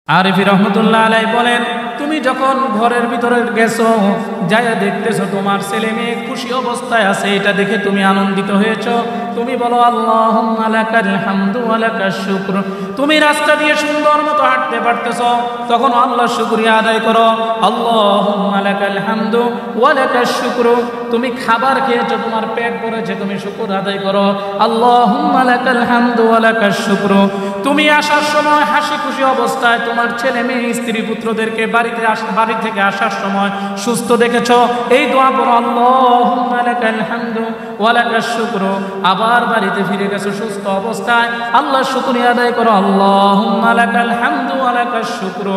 আরিফি রহমতুল্লাহ আলাইহি বলেন, তুমি যখন ঘরের ভিতরে গেছো, যাইয়া দেখতেছো তোমার ছেলে মেয়ে খুশি অবস্থায় আছে, এটা দেখে তুমি আনন্দিত হয়েছো, তুমি বলো আল্লাহুম্মা লাকাল হামদু ওয়া লাকাশ শুকর। তুমি রাস্তা দিয়ে সুন্দর মতো হাঁটতে পারতেছো, তখন আল্লাহর শুকরিয়া আদায় করো, আল্লাহুম্মা লাকাল হামদু ওয়া লাকাশ শুকর। তুমি খাবার খেয়েছো, তোমার পেট ভরেছে, তুমি শুকর আদায় করো, আল্লাহুম্মা লাকাল হামদু ওয়া লাকাশ শুকর। তুমি আসার সময় হাসি খুশি অবস্থায় তোমার ছেলে মেয়ে স্ত্রী পুত্রদেরকে বাড়ি থেকে আসার সময় সুস্থ দেখেছো, এই দোয়া করো, আল্লাহুম্মা লাকাল হামদু ওয়া লাকাশ শুকর। আবার বাড়িতে ফিরে গেছো সুস্থ অবস্থায়, আল্লাহর শুকরিয়া আদায় করো, আল্লাহুম্মা লাকাল হামদু ওয়া লাকাশ শুকর।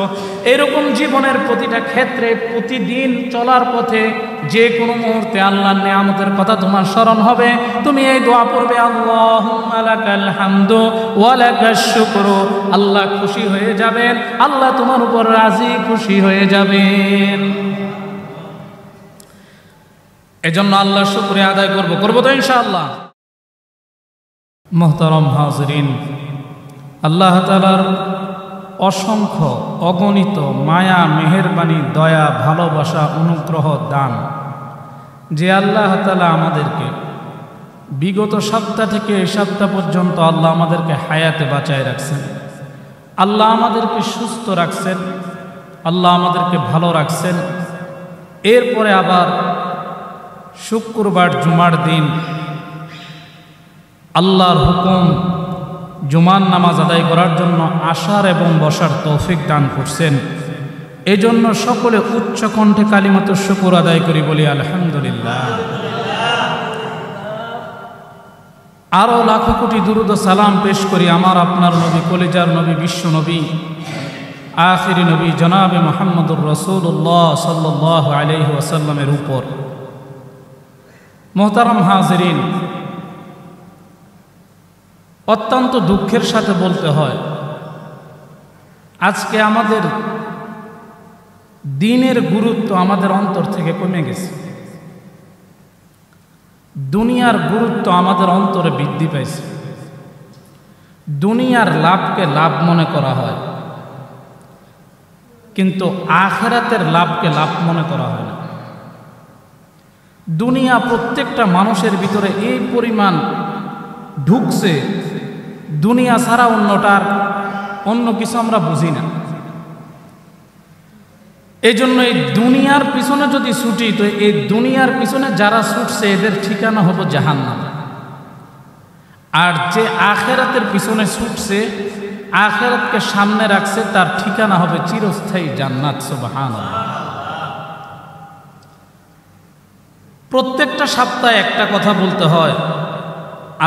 এরকম জীবনের প্রতিটা ক্ষেত্রে প্রতিদিন চলার পথে যে কোনো মুহূর্তে আল্লাহর নিয়ামতের কথা তোমার স্মরণ হবে, তুমি এই দোয়া পড়বে, আল্লাহুম্মা লাকাল হামদু ওয়া লাকাশ শুকর। আল্লাহ খুশি হয়ে যাবেন, আল্লাহ তোমার উপর রাজি খুশি হয়ে যাবেন। এজন্য আল্লাহর শুকরিয়া আদায় করব তো ইনশাআল্লাহ। মুহতারাম হাজিরিন, আল্লাহ তাআলার অসংখ্য অগণিত মায়া, মেহেরবানি, দয়া, ভালোবাসা, অনুগ্রহ, দান, যে আল্লাহ তাআলা আমাদেরকে বিগত সপ্তাহ থেকে এই সপ্তাহ পর্যন্ত আল্লাহ আমাদেরকে হায়াতে বাঁচায় রাখছেন, আল্লাহ আমাদেরকে সুস্থ রাখছেন, আল্লাহ আমাদেরকে ভালো রাখছেন। এরপরে আবার শুক্রবার জুমার দিন আল্লাহর হুকুম জুমার নামাজ আদায় করার জন্য আসার এবং বসার তৌফিক দান করছেন। এজন্য সকলে উচ্চ কণ্ঠে কালিমাতুশ শুকর আদায় করি, বলি আলহামদুলিল্লাহ। আরও লাখো কোটি দুরূদ ও সালাম পেশ করি আমার আপনার নবী, কলিজার নবী, বিশ্ব নবী, আখিরি নবী জনাবে মুহাম্মদুর রাসূলুল্লাহ সাল্লাল্লাহু আলাইহি ওয়াসাল্লামের উপর। মুহতারাম হাজিরিন, অত্যন্ত দুঃখের সাথে বলতে হয়, আজকে আমাদের দ্বীনের গুরুত্ব আমাদের অন্তর থেকে কমে গেছে। দুনিয়ার গুরুত্ব আমাদের অন্তরে বৃদ্ধি পাইছে। দুনিয়ার লাভকে লাভ মনে করা হয়, কিন্তু আখিরাতের লাভকে লাভ মনে করা হয় না। দুনিয়া প্রত্যেকটা মানুষের ভিতরে এই পরিমাণ ঢুকছে, দুনিয়া ছাড়া অন্য কিছু আমরা বুঝি না। এই জন্য এই দুনিয়ার পিছনে যদি ছুটি, তো এই দুনিয়ার পিছনে যারা ছুটছে এদের ঠিকানা হবো জাহান্নাম। আর যে আখিরাতের পিছনে ছুটছে, আখিরাতকে সামনে রাখছে, তার ঠিকানা হবে চিরস্থায়ী জান্নাত। সুবহানাল্লাহ। প্রত্যেকটা সপ্তাহে একটা কথা বলতে হয়,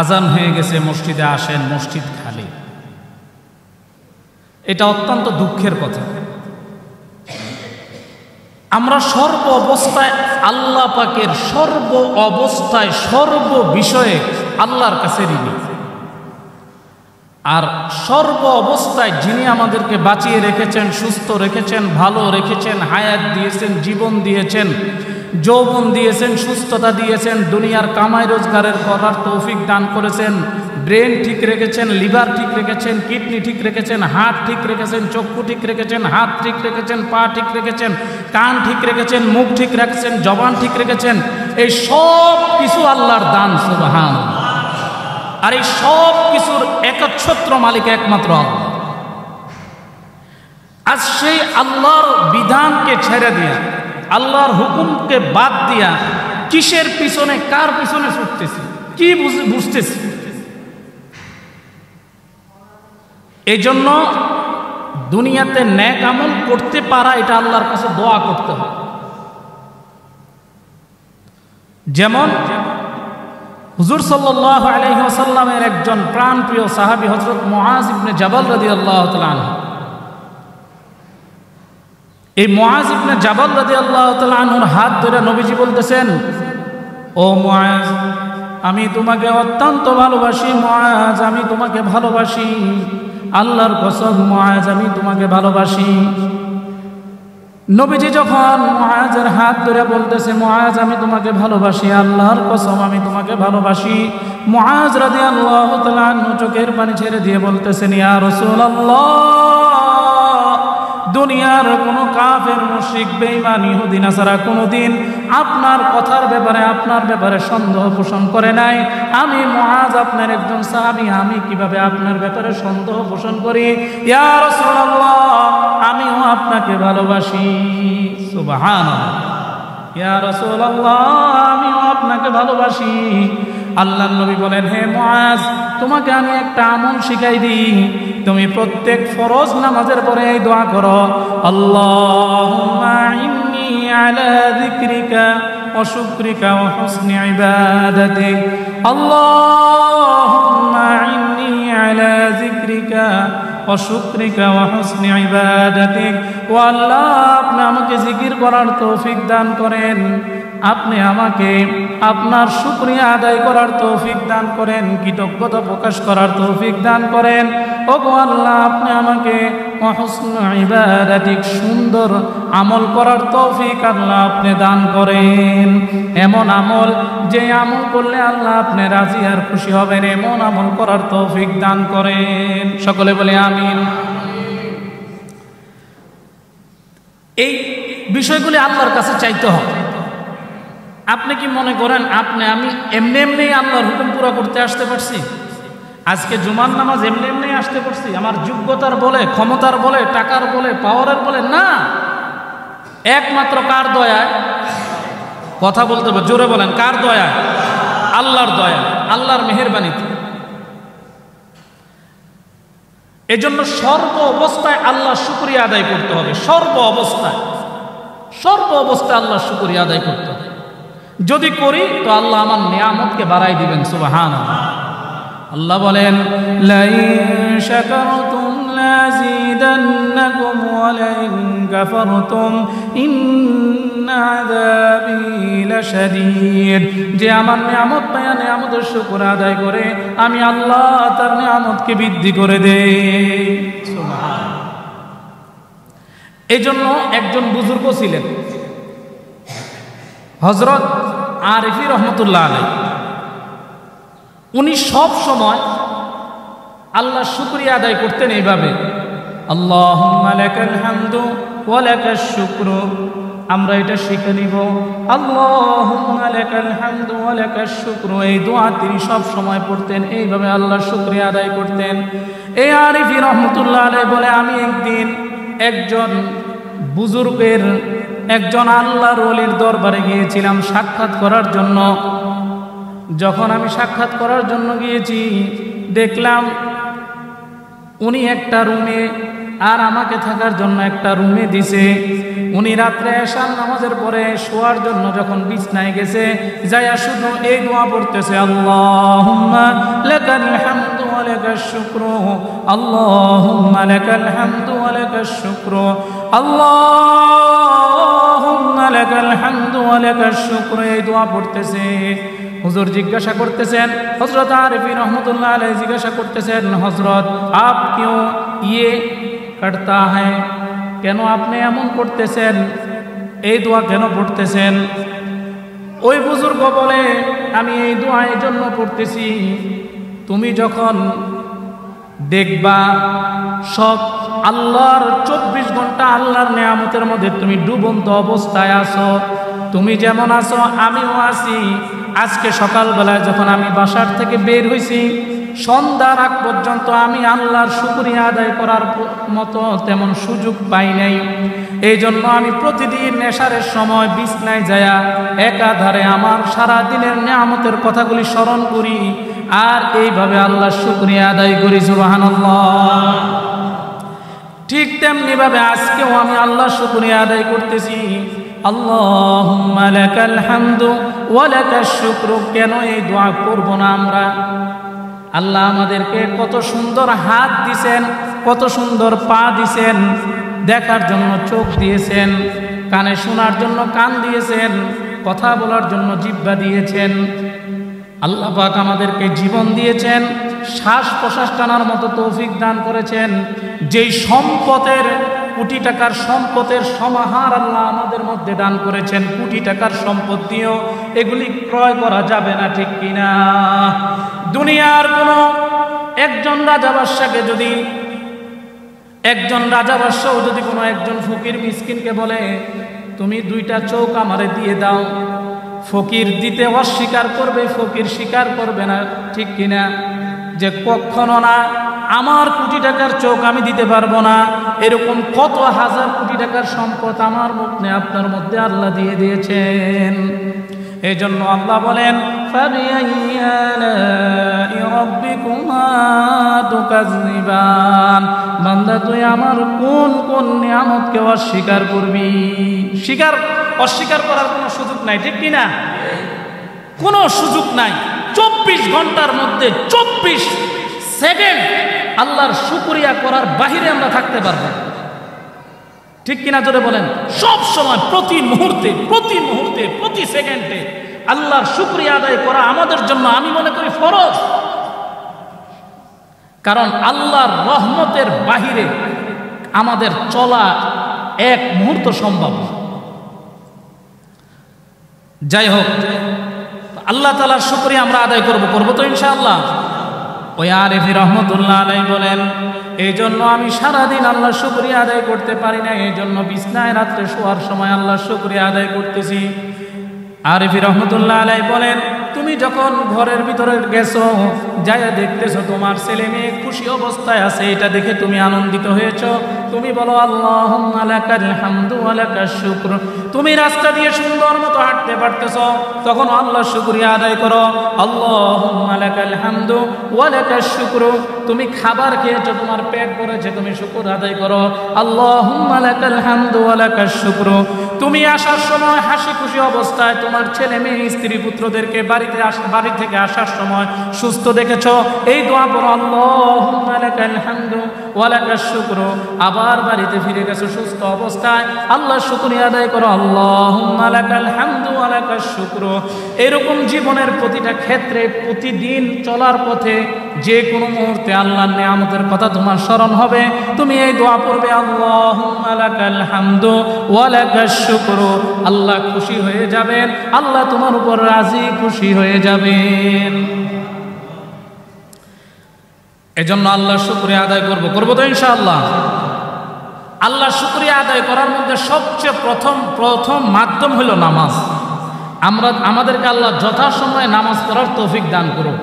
আজান হয়ে গেছে, মসজিদে আসেন, মসজিদ খালি। এটা অত্যন্ত দুঃখের কথা। আমরা সর্ব অবস্থায় আল্লাহ পাকের সর্ব অবস্থায় সর্ব বিষয়ে আল্লাহর কাছে ঋণী। আর সর্ব অবস্থায় যিনি আমাদেরকে বাঁচিয়ে রেখেছেন, সুস্থ রেখেছেন, ভালো রেখেছেন, হায়াত দিয়েছেন, জীবন দিয়েছেন, যৌবন দিয়েছেন, সুস্থতা দিয়েছেন, দুনিয়ার কামাই রোজগারের করার তৌফিক দান করেছেন, ব্রেন ঠিক রেখেছেন, লিভার ঠিক রেখেছেন, কিডনি ঠিক রেখেছেন, হার্ট ঠিক রেখেছেন, চক্ষু ঠিক রেখেছেন, হাত ঠিক রেখেছেন, পা ঠিক রেখেছেন, কান ঠিক রেখেছেন, মুখ ঠিক রেখেছেন, জবান ঠিক রেখেছেন। এই সব কিছু আল্লাহর দান। সুবহানাল্লাহ। আর এই সব কিছুর একচ্ছত্র মালিক একমাত্র আল্লাহ। আজ সেই আল্লাহর বিধানকে ছেড়ে দিয়া, আল্লাহর হুকুমকে বাদ দিয়া কিসের পিছনে, কার পিছনে ছুটতেছি, কি বুঝতেছি? এই জন্য দুনিয়াতে নেক আমল করতে পারা, এটা আল্লাহর কাছে দোয়া করতে হয়। যেমন হুজুর সাল্লাল্লাহু আলাইহি ওয়াসাল্লামের একজন প্রাণপ্রিয় সাহাবী হযরত মুআজ ইবনে জাবাল রাদিয়াল্লাহু তাআলা আনহু। এই মুআজ ইবনে জাবাল রাদিয়াল্লাহু তাআলা আনহুর হাত ধরে নবীজি বলতেছেন, ও মুআজ, আমি তোমাকে অত্যন্ত ভালোবাসি। মুআজ, আমি তোমাকে ভালোবাসি। আল্লাহর কসম মুআজ, আমি তোমাকে ভালোবাসি। নবীজি যখন মুআজের হাত ধরে বলতেছে, মুআজ, আমি তোমাকে ভালোবাসি, আল্লাহর কসম আমি তোমাকে ভালোবাসি, মুআজ রাদিয়াল্লাহু তাআলা আনহু চোখের পানি ছেড়ে দিয়ে বলতেছেন, ইয়া রাসূলুল্লাহ, দুনিয়ার কোনো কাফের মুশরিক বেঈমান ইহুদি নাসারা কোনোদিন আপনার কথার ব্যাপারে আপনার ব্যাপারে সন্দেহ পোষণ করে নাই। আমি মুআজ আপনার একজন সাহাবী, আমি কিভাবে আপনার ব্যাপারে সন্দেহ পোষণ করি? ইয়া রাসূলুল্লাহ, আমিও আপনাকে ভালোবাসি। সুবহানাল্লাহ। ইয়া রাসূলুল্লাহ, আমিও আপনাকে ভালোবাসি। আল্লাহর নবী বলেন, হে মুআজ, তোমাকে আমি একটা আমল শিখাই দিই। তুমি প্রত্যেক ফরজ নামাজের পরে এই দোয়া করো, আল্লাহুম্মা ইন্নী আলা যিকরিকা ওয়া শুকরিকা ওয়া হুসনি ইবাদাতিক। আল্লাহুম্মা ইন্নী আলা যিকরিকা ওয়া শুকরিকা ওয়া হুসনি ইবাদাতিক। ও আল্লাহ, আপনি আমাকে জিকির করার তৌফিক দান করেন, আপনি আমাকে আপনার শুকরিয়া আদায় করার তৌফিক দান করেন, কৃতজ্ঞতা প্রকাশ করার তৌফিক দান করেন। ওগো আল্লাহ, আপনি আমাকে হুসনু ইবাদাতিক, সুন্দর আমল করার তৌফিক আল্লাহ আপনি দান করেন। এমন আমল, যে আমল করলে আল্লাহ আপনি রাজি আর খুশি হবেন, এমন আমল করার তৌফিক দান করেন। সকলে বলে আমিন। এই বিষয়গুলি আল্লাহর কাছে চাইতে হবে। আপনি কি মনে করেন আমি এমনি এমনি আল্লাহর হুকুম পুরো করতে আসতে পারছি? আজকে জুমার নামাজ এমনি এমনি আসতে পারছি? আমার যোগ্যতার বলে, ক্ষমতার বলে, টাকার বলে, পাওয়ারের বলে না। একমাত্র কার দয়ায়? কথা বলতে হবে, জোরে বলেন, কার দয়ায়? আল্লাহর দয়া, আল্লাহর মেহেরবানিতে। এজন্য সর্ব অবস্থায় আল্লাহর শুকরিয়া আদায় করতে হবে। সর্ব অবস্থায় আল্লাহর শুকরিয়া আদায় করতে হবে। যদি করি তো আল্লাহ আমার নিয়ামতকে বাড়াই দিবেন। সুবহানাল্লাহ। আল্লাহ বলেন, লাইন শাকারতুম লাযীদান্নাকুম ওয়া লাইন কাফারতুম ইন্না আযাবী লাশাদীদ। যে আমার নিয়ামত পায়া নিয়ামতের শুকর আদায় করে, আমি আল্লাহ তার নিয়ামতকে বৃদ্ধি করে দেই। সুবহানাল্লাহ। এজন্য একজন বুজুর্গ ছিলেন, হযরত আরিফি রহমতুল্লাহ আলাইহি। উনি সব সময় আল্লাহর শুকরিয়া আদায় করতেন এইভাবে, আল্লাহুম্মা লাকাল হামদু ওয়া লাকাশ শুকরু। আমরা এটা শিখে নিব, আল্লাহুম্মা লাকাল হামদু ওয়া লাকাশ শুকরু। এই দোয়া তিনি সব সময় পড়তেন, এইভাবে আল্লাহর শুকরিয়া আদায় করতেন। এই আরিফি রহমতুল্লাহ আলাইহি বলে, আমি একদিন একজন বুজুর্গের, একজন আল্লাহর ওলির দরবারে গিয়েছিলাম সাক্ষাৎ করার জন্য। যখন আমি সাক্ষাৎ করার জন্য গিয়েছি, দেখলাম উনি একটা রুমে আর আমাকে থাকার জন্য একটা রুমে দিছে। উনি রাত্রে এশার নামাজের পরে শোয়ার জন্য যখন বিছনায় গেছে, যাইয়া শুধু এই দোয়া পড়তেছে, আল্লাহুম্মা লাকাল হামদু ওয়া লাকাশ শুকরু, আল্লাহুম্মা লাকাল হামদু ওয়া লাকাশ শুকরু, আল্লাহুম্মা লাকাল হামদু ওয়া লাকাশ শুকরু। এই দোয়া পড়তেছে। হুজুর জিজ্ঞাসা করতেছেন, হযরত আরিফি রহমতুল্লাহ আলাইহি জিজ্ঞাসা করতেছেন, হযরত আপ কিউ ইয়ে করতা হ্যায়, কেন আপনি এমন করতেছেন, এই দোয়া কেন পড়তেছেন? ওই বুজুর্গ বলে, আমি এই দোয়া এই জন্য পড়তেছি, তুমি যখন দেখবা সব আল্লাহর 24 ঘন্টা আল্লাহর নিয়ামতের মধ্যে তুমি ডুবন্ত অবস্থায় আছো, তুমি যেমন আছো আমিও আছি। আজকে সকালবেলায় যখন আমি বাসার থেকে বের হইছি, সন্ধ্যার আগ পর্যন্ত আমি আল্লাহর শুকরিয়া আদায় করার মতো তেমন সুযোগ পাই নাই। এই জন্য আমি প্রতিদিন নেশারের সময় বিছনায় যায়া একাধারে আমার সারা দিনের নিয়ামতের কথাগুলি স্মরণ করি, আর এইভাবে আল্লাহর শুকরিয়া আদায় করি। সুবহানাল্লাহ। ঠিক তেমনি ভাবে আজকেও আমি আল্লাহর শুকরিয়া আদায় করতেছি, আল্লাহুম্মা লাকাল হামদু ওয়া লাকাশ শুকরু। কেন এই দোয়া করব না আমরা? আল্লাহ আমাদেরকে কত সুন্দর হাত দিয়েছেন, কত সুন্দর পা দিয়েছেন, দেখার জন্য চোখ দিয়েছেন, কানে শোনার জন্য কান দিয়েছেন, কথা বলার জন্য জিহ্বা দিয়েছেন। আল্লাহ পাক আমাদেরকে জীবন দিয়েছেন, শ্বাস প্রশ্বাস টানার মতো তৌফিক দান করেছেন। যেই সম্পদের, কোটি টাকার সম্পদের সমাহার আল্লাহ আমাদের মধ্যে দান করেছেন, কোটি টাকার সম্পদ দিয়েও এগুলি ক্রয় করা যাবে না, ঠিক কিনা? দুনিয়ার কোনো একজন রাজা বাদশাকে যদি একজন রাজা বাদশাহ যদি কোনো একজন ফকির মিসকিনকে বলে তুমি 2টা চৌক আমারে দিয়ে দাও, ফকির দিতে অস্বীকার করবে, ফকির স্বীকার করবে না, ঠিক কিনা? যে কখনো না, আমার কোটি টাকার চোখ আমি দিতে পারবো না। এরকম কত হাজার কোটি টাকার সম্পদ আমার মধ্যে আপনার মধ্যে আল্লাহ দিয়ে দিয়েছেন। এই জন্য আল্লাহ বলেন ফাবিআইয়ি আলাই রাব্বিকুমা তুকাযযিবান, বান্দা তুই আমার কোন কোন নিয়ামতকে অস্বীকার করবি? অস্বীকার করার কোনো সুযোগ নাই, ঠিক কিনা? কোনো সুযোগ নাই। 24 ঘন্টার মধ্যে 24 সেকেন্ড আল্লাহর শুকরিয়া করার বাহিরে আমরা থাকতে পারবো, ঠিক কিনা? জোরে বলেন। সব সময়, প্রতি মুহূর্তে, প্রতি সেকেন্ডে আল্লাহর শুকরিয়া আদায় করা আমাদের জন্য আমি মনে করি ফরজ। কারণ আল্লাহর রহমতের বাহিরে আমাদের চলা এক মুহূর্ত সম্ভব। যাই হোক, আল্লাহ তাআলার শুকরিয়া আমরা আদায় করবো তো ইনশাআল্লাহ। ওই আরেফি রহমতুল্লাহ আলাইহি বলেন, এই জন্য আমি সারাদিন আল্লাহর শুকরিয়া আদায় করতে পারি না, এই জন্য বিছনায় রাত্রে শোয়ার সময় আল্লাহর শুকরিয়া আদায় করতেছি। আরেফি রহমতুল্লাহ আলাইহি বলেন, তুমি যখন ঘরের ভিতরে গেছো, যায় দেখতেছো তোমার ছেলে মেয়ে খুশি অবস্থায় আছে, এটা দেখে তুমি আনন্দিত হয়েছো, তুমি বলো আল্লাহুম্মা লাকাল হামদু ওয়া লাকাশ শুকর। তুমি রাস্তা দিয়ে সুন্দর মতো হাঁটতে পারতেছো, তখন আল্লাহর শুকরিয়া আদায় করো, আল্লাহুম্মা লাকাল হামদু ওয়া লাকাশ শুকর। তুমি খাবার খেয়েছো, তোমার পেট ভরেছে, তুমি শুকর আদায় করো, আল্লাহুম্মা লাকাল হামদু ওয়া লাকাশ শুকর। তুমি আসার সময় হাসি খুশি অবস্থায় তোমার ছেলে মেয়ে স্ত্রী পুত্রদেরকে বাড়ি থেকে আসার সময় সুস্থ দেখেছো, এই দোয়া করো, আল্লাহুম্মা লাকাল হামদু ওয়া লাকাশ শুকর। আবার বাড়িতে ফিরে গেছো সুস্থ অবস্থায়, আল্লাহর শুকরিয়া আদায় করো, আল্লাহুম্মা লাকাল হামদু ওয়া লাকাশ শুকর। এরকম জীবনের প্রতিটা ক্ষেত্রে, প্রতিদিন চলার পথে যে কোনো মুহূর্তে আল্লাহর নিয়ামতের কথা তোমার স্মরণ হবে, তুমি এই দোয়া পড়বে, আল্লাহুম্মা লাকাল হামদু ওয়া লাকাশ শুকর। আল্লাহ খুশি হয়ে যাবেন, আল্লাহ তোমার উপর রাজি খুশি হয়ে যাবেন। এজন্য আল্লাহর শুকরিয়া আদায় করবো তো ইনশাআল্লাহ। আল্লাহর শুকরিয়া আদায় করার মধ্যে সবচেয়ে প্রথম মাধ্যম হলো নামাজ। আমাদেরকে আল্লাহ যথাসময়ে নামাজ পড়ার তৌফিক দান করুন।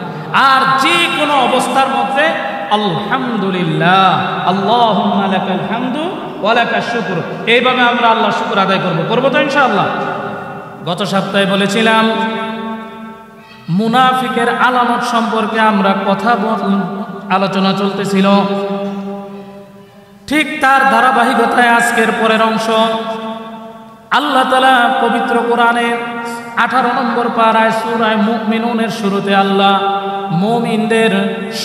আর যে কোনো অবস্থার মধ্যে আলহামদুলিল্লাহ, আল্লাহুম্মা লাকাল হামদু ওয়া লাকাশ শুকর, এইভাবে আমরা আল্লাহর শুকর আদায় করবো তো ইনশাআল্লাহ। গত সপ্তাহে বলেছিলাম মুনাফিকের আলামত সম্পর্কে আমরা আলোচনা চলতেছিল, ঠিক তার ধারাবাহিকতায় আজকের পরের অংশ। আল্লাহ তাআলা পবিত্র কোরআনের 18 নম্বর পারায় সূরা মুমিনুনের শুরুতে আল্লাহ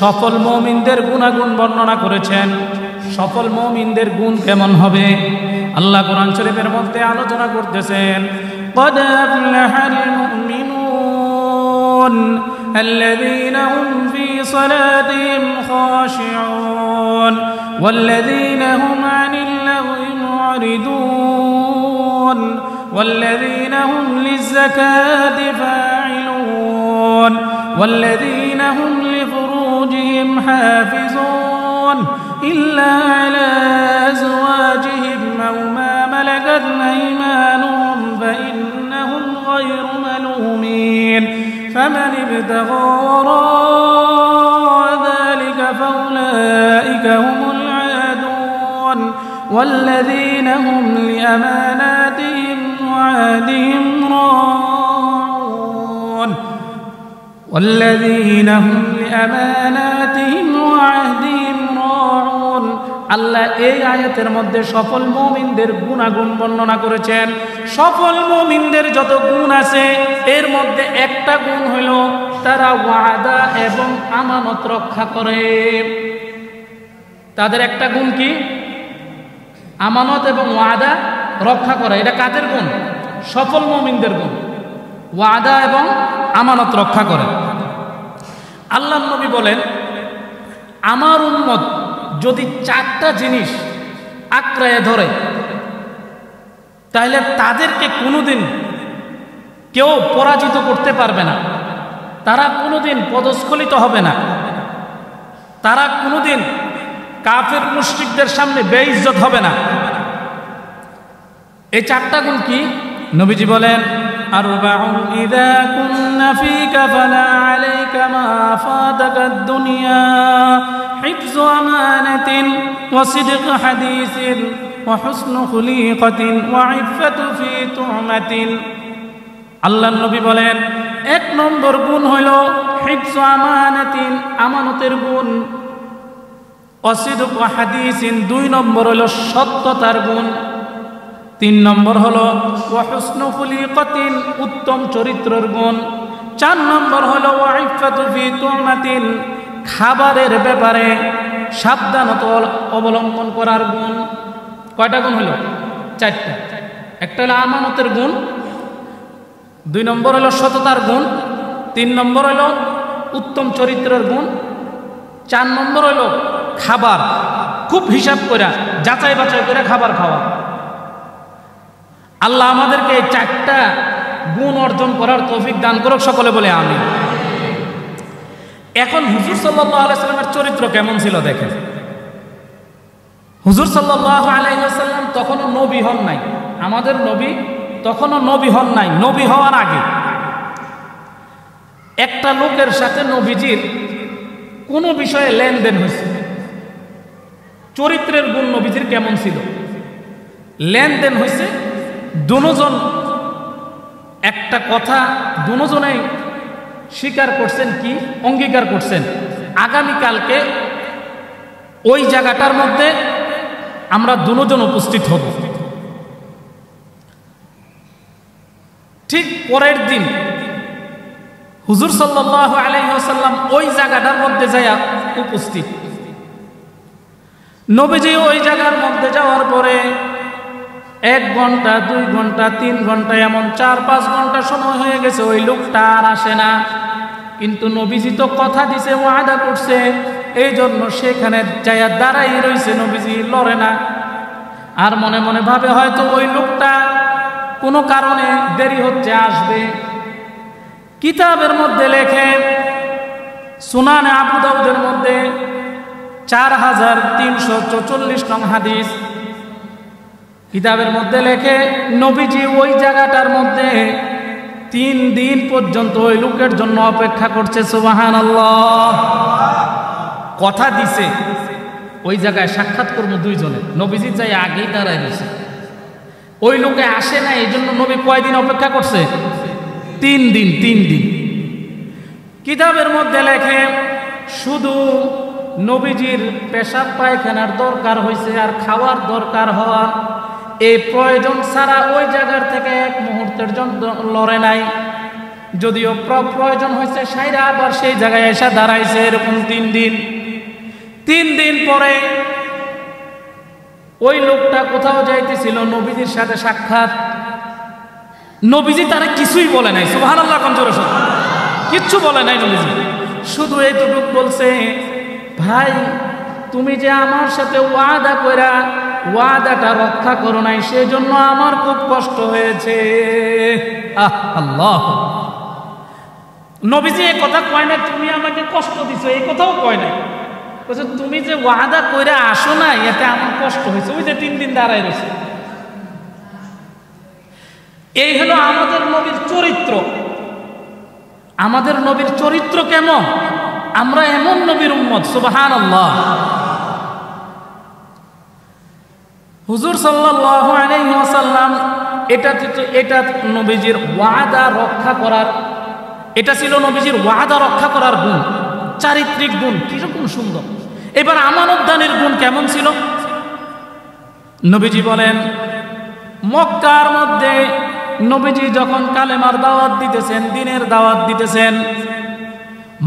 সফল মুমিনদের গুণাগুণ বর্ণনা করেছেন। সফল মুমিনদের গুণ কেমন হবে আল্লাহ কোরআন শরীফের মধ্যে আলোচনা করতেছেন। قد أفلح المؤمنون الذين هم في صلاتهم خاشعون والذين هم عن اللغو معرضون والذين هم للزكاة فاعلون والذين هم لفروجهم حافظون إلا على أزواجهم أو ما ملكت أيمانهم فإنهم غير ملومين فمن ابتغى وراء ذلك فأولئك هم العادون والذين هم لأماناتهم وعهدهم راعون والذين هم لأماناتهم وعهدهم راعون। আল্লাহ এই আয়াতের মধ্যে সফল মুমিনদের গুণাগুণ বর্ণনা করেছেন। সফল মুমিনদের যত গুণ আছে এর মধ্যে একটা গুণ হইল তারা ওয়াদা এবং আমানত রক্ষা করে। তাদের একটা গুণ কি? আমানত এবং ওয়াদা রক্ষা করে। এটা কাদের গুণ? সফল মুমিনদের গুণ। ওয়াদা এবং আমানত রক্ষা করে। আল্লাহর নবী বলেন, আমার উম্মত যদি 4টা জিনিস আঁকড়ায় ধরে তাহলে তাদেরকে কোনোদিন কেউ পরাজিত করতে পারবে না, তারা কোনোদিন পদস্খলিত হবে না, তারা কোনোদিন কাফের মুশরিকদের সামনে বেইজ্জত হবে না। এই চারটা গুণ কি? নবীজি বলেন আরবাউন ইযা কুন্না ফীকা ফালা আলাইকা মা ফাতাকা দুনিয়া হিফযু আমানাতিন ওয়া সিদকু হাদিসিন ওয়া হুসনু খুলিকাতিন ওয়া ইফফাতু ফি তুহমাতিন। আল্লাহর নবী বলেন 1 নম্বর গুণ হইল হিফযু আমানাতিন, আমানতের গুণ। ওয়া সিদকু হাদিসিন, 2 নম্বর হইল সত্যতার গুণ। 3 নম্বর হলো ওয়া হুসনু খুলিকাতিন, উত্তম চরিত্রের গুণ। 4 নম্বর হলো ওয়া ইফফাতু ফি তুহমাতিন, খাবারের ব্যাপারে সাবধানতা অবলম্বন করার গুণ। কয়টা গুণ হলো? 4টা। একটা হলো আমানতের গুণ, 2 নম্বর হলো সততার গুণ, 3 নম্বর হলো উত্তম চরিত্রের গুণ, 4 নম্বর হলো খাবার খুব হিসাব করে যাচাই বাছাই করে খাবার খাওয়া। আল্লাহ আমাদেরকে এই 4টা গুণ অর্জন করার তৌফিক দান করুক, সকলে বলে আমিন। এখন হুজুর সাল্লাল্লাহু আলাইহি ওয়াসাল্লামের চরিত্র কেমন ছিল দেখেন। হুজুর সাল্লাল্লাহু আলাইহি ওয়াসাল্লাম তখনও নবী হন নাই, আমাদের নবী তখনও নবী হন নাই। নবী হওয়ার আগে একটা লোকের সাথে নবীজির কোনো বিষয়ে লেনদেন হয়েছে। চরিত্রের গুণ নবীজির কেমন ছিল? লেনদেন হয়েছে, দুজন একটা কথা দুজনেই স্বীকার করছেন, কি অঙ্গীকার করছেন, আগামীকালকে ওই জায়গাটার মধ্যে আমরা দুজন উপস্থিত হব। ঠিক পরের দিন হুজুর সাল্লাল্লাহু আলাইহি ওয়াসাল্লাম ওই জায়গাটার মধ্যে যায়া উপস্থিত। নবীজি ওই জায়গার মধ্যে যাওয়ার পরে 1 ঘন্টা 2 ঘন্টা 3 ঘন্টা এমন 4-5 ঘন্টা সময় হয়ে গেছে, ওই লোকটা আর আসে না। কিন্তু নবীজি তো কথা দিছে, ওয়াদা করছে, এই জন্য সেখানে যাইয়া দাঁড়াই রইছে, নবীজি লড়ে না। আর মনে মনে ভাবে হয়তো ওই লোকটা কোনো কারণে দেরি হচ্ছে, আসবে। কিতাবের মধ্যে লেখে, সুনানে আবু দাউদের মধ্যে 4344 নং হাদিস, কিতাবের মধ্যে লেখে নবীজি ওই জায়গাটার মধ্যে 3 দিন পর্যন্ত ওই লোকের জন্য অপেক্ষা করছে। সুবহানাল্লাহ। কথা দিছে ওই জায়গায় সাক্ষাৎ করবো 2 জনে, নবীজি যাই আগেই দাঁড়ায় দিছে। ওই লোকে আসে না, এই জন্য নবী কয়দিন অপেক্ষা করছে? 3 দিন। 3 দিন। কিতাবের মধ্যে লেখে শুধু নবীজির পেশাব পায়খানার দরকার হয়েছে আর খাওয়ার দরকার হওয়া, এই প্রয়োজন ছাড়া ওই জায়গার থেকে 1 মুহূর্তের জন্য লড়ে নাই। যদিও প্রয়োজন হয়েছে সাইরা আবার সেই জায়গায় এসে দাঁড়াইছে, এরকম 3 দিন। 3 দিন পরে ওই লোকটা কোথাও যাইতেছিল, নবীজির সাথে সাক্ষাৎ। নবীজি তারা কিছুই বলে নাই। সুবহানাল্লাহ। কোন জোরে কিচ্ছু বলে নাই নবীজি, শুধু এইটুকু বলছে, ভাই তুমি যে আমার সাথে ওয়াদা কইরা ওয়াদাটা রক্ষা করো নাই, সেজন্য আমার খুব কষ্ট হয়েছে। আল্লাহ। নবীজি এই কথা কয় না তুমি আমাকে কষ্ট দিছো, এই কথাও কয় না। বলছে তুমি যে ওয়াদা কইরা আসো না, এতে আমার কষ্ট হয়েছে। ওই যে 3 দিন দাঁড়ায় রয়েছে। এই হলো আমাদের নবীর চরিত্র। আমাদের নবীর চরিত্র কেমন? আমরা এমন নবীর উম্মত। সুবহানাল্লাহ। হুজুর সাল্লাল্লাহু আলাইহি ওয়াসাল্লাম এটা নবীজির ওয়াদা রক্ষা করার, এটা ছিল নবীজির ওয়াদা রক্ষা করার গুণ, চারিত্রিক গুণ। কিরকম সুন্দর। এবার আমানতদানের গুণ কেমন ছিল? নবীজি বলেন, মক্কার মধ্যে নবীজি যখন কালেমার দাওয়াত দিতেছেন, দ্বীনের দাওয়াত দিতেছেন,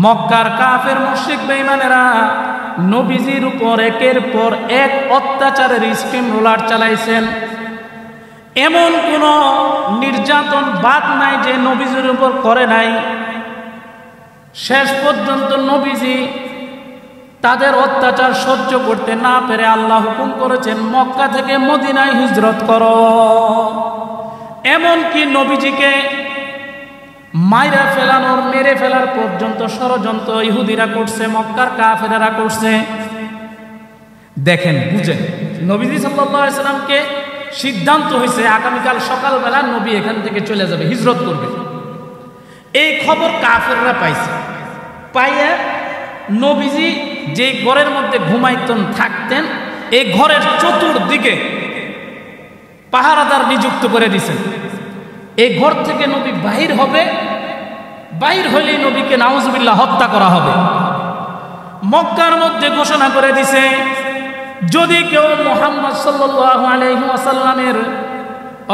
মক্কার কাফের মুশরিক বেঈমানেরা নবীজির উপর একের পর এক অত্যাচারের স্টিম রোলার চালাইছেন। এমন কোন নির্যাতন বাদ নাই যে নবীজির উপর করে নাই। শেষ পর্যন্ত নবীজি তাদের অত্যাচার সহ্য করতে না পেরে আল্লাহ হুকুম করেছেন, মক্কা থেকে মদিনায় হিজরত করো। এমনকি নবীজিকে মাইরা ফেলানোর, মেরে ফেলার পর্যন্ত ষড়যন্ত্র ইহুদিরা করছে, মক্কার কাফেরেরা করছে। দেখেন, বুঝেন, নবীজি সাল্লাল্লাহু আলাইহি সাল্লামকে সিদ্ধান্ত হয়েছে আগামীকাল সকালবেলা নবী এখান থেকে চলে যাবে, হিজরত করবে। এই খবর কাফেররা পাইছে। পাইয়া নবীজি যে ঘরের মধ্যে ঘুমাইতেন থাকতেন, এই ঘরের চতুর্দিকে পাহারাদার নিযুক্ত করে দিয়েছেন। এই ঘর থেকে নবী বাহির হবে, বাহির হলেই নবীকে নাউজুবিল্লাহ হত্যা করা হবে। মক্কার মধ্যে ঘোষণা করে দিছে, যদি কেউ মুহাম্মদ সাল্লাল্লাহু আলাইহি ওয়াসাল্লামের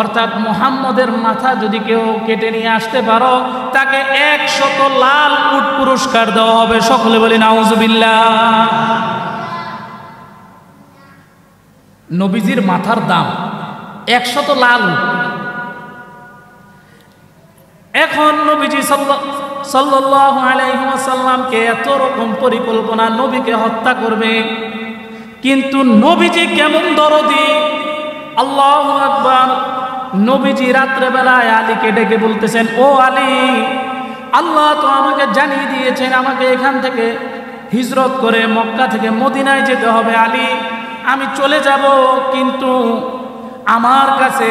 অর্থাৎ মুহাম্মদের মাথা যদি কেউ কেটে নিয়ে আসতে পারো, তাকে 100 লাল উট পুরস্কার দেওয়া হবে। সকলে বলি নাউজুবিল্লাহ। নবীজির মাথার দাম 100 লাল উট। এখন নবীজি সাল্লাল্লাহু আলাইহি ওয়াসাল্লামকে এত রকম পরিকল্পনা, নবীকে হত্যা করবে, কিন্তু নবীজি কেমন দরদি! আল্লাহু আকবার। নবীজি রাত্রেবেলায় আলীকে ডেকে বলতেছেন, ও আলী, আল্লাহ তো আমাকে জানিয়ে দিয়েছেন আমাকে এখান থেকে হিজরত করে মক্কা থেকে মদিনায় যেতে হবে। আলী, আমি চলে যাব, কিন্তু আমার কাছে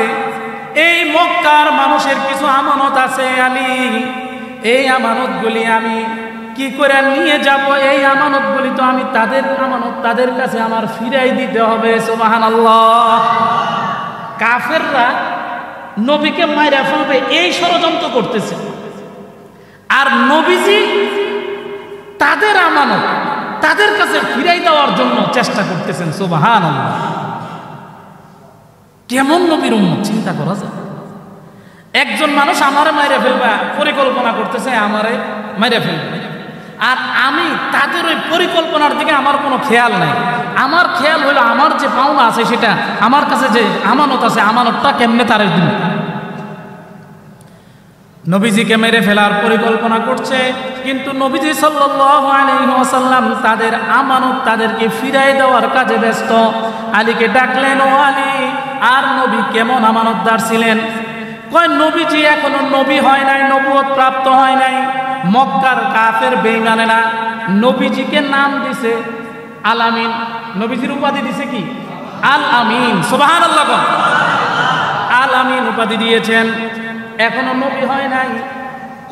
এই মক্কার মানুষের কিছু আমানত আছে। আলী, এই আমানতগুলি আমি কি করে নিয়ে যাব? এই আমানতগুলি তো আমি তাদের আমানত, তাদের কাছে আমার ফিরাই দিতে হবে। সুবহানাল্লাহ। কাফেররা নবীকে মাইরা ফেলবে এই ষড়যন্ত্র করতেছে, আর নবীজি তাদের আমানত তাদের কাছে ফিরাই দেওয়ার জন্য চেষ্টা করতেছেন। সুবহানাল্লাহ। কেমন নবীর উম্মত চিন্তা করা যায়। একজন মানুষ আমারে মাইরা ফেলবা পরিকল্পনা করতেছে, আমারে মাইরা ফেলবে, আর আমি তাদের ওই পরিকল্পনার দিকে আমার কোনো খেয়াল নাই। আমার খেয়াল হলো আমার যে পাওনা আছে সেটা, আমার কাছে যে আমানত আছে, আমানতটা কেমনে তারে দিন। নবীজিকে মেরে ফেলার পরিকল্পনা করছে, কিন্তু নবীজি সাল্লাল্লাহু আলাইহি ওয়াসাল্লাম তাদের আমানত তাদেরকে ফিরাই দেওয়ার কাজে ব্যস্ত। আলীকে ডাকলেন, ও আলী, আর নবী কেমন আমানতদার ছিলেন? কয়, নবীজি এখনো নবী হয় নাই, নবুয়ত প্রাপ্ত হয় নাই। মক্কার কাফের বেঈমানেরা নবীজিকে নাম দিছে আল আমিন। নবীজির উপাধি দিছে কি? আল আমিন। সুবহানাল্লাহ। আল আমিন উপাধি দিয়েছেন, এখনো নবী হয় নাই।